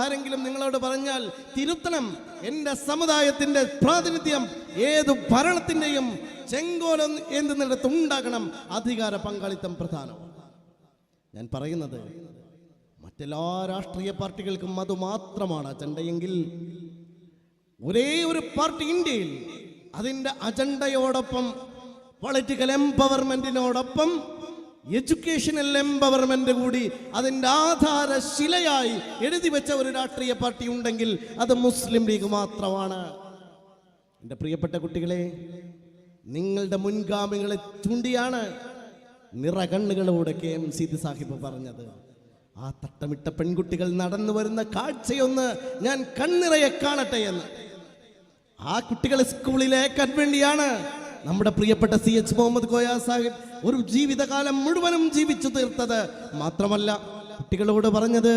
ആരെങ്കിലും നിങ്ങളോട് പറഞ്ഞാൽ തിരുത്തണം. എൻ്റെ സമുദായത്തിന്റെ പ്രാതിനിധ്യം ഏതു ഭരണത്തിന്റെയും ചെങ്കോലം എന്തെന്നിടത്ത് ഉണ്ടാകണം. അധികാര പങ്കാളിത്തം പ്രധാനം. ഞാൻ പറയുന്നത് മറ്റെല്ലാ രാഷ്ട്രീയ പാർട്ടികൾക്കും അത് മാത്രമാണ് അജണ്ടയെങ്കിൽ, ഒരേ ഒരു പാർട്ടി ഇന്ത്യയിൽ അതിൻ്റെ അജണ്ടയോടൊപ്പം പൊളിറ്റിക്കൽ എംപവർമെന്റിനോടൊപ്പം എഡ്യൂക്കേഷണൽ എംപവർമെന്റ് കൂടി അതിൻ്റെ ആധാരശിലയായി എഴുതി വെച്ച ഒരു രാഷ്ട്രീയ പാർട്ടി ഉണ്ടെങ്കിൽ അത് മുസ്ലിം ലീഗ് മാത്രമാണ്. എൻ്റെ പ്രിയപ്പെട്ട കുട്ടികളെ, നിങ്ങളുടെ മുൻഗാമികളെ ചൂണ്ടിയാണ് നിറകണ്ണുകളോടെ KM സീതി സാഹിബ് പറഞ്ഞത്. ആ തട്ടമിട്ട പെൺകുട്ടികൾ നടന്നു വരുന്ന കാഴ്ചയൊന്ന് ഞാൻ കണ്ണിറയെ കാണട്ടെ എന്ന്. ആ കുട്ടികളെ സ്കൂളിലേക്കാൻ വേണ്ടിയാണ് നമ്മുടെ പ്രിയപ്പെട്ട CH മുഹമ്മദ് കോയ സാഹിബ് ഒരു ജീവിതകാലം മുഴുവനും ജീവിച്ചു തീർത്തത്. മാത്രമല്ല കുട്ടികളോട് പറഞ്ഞത്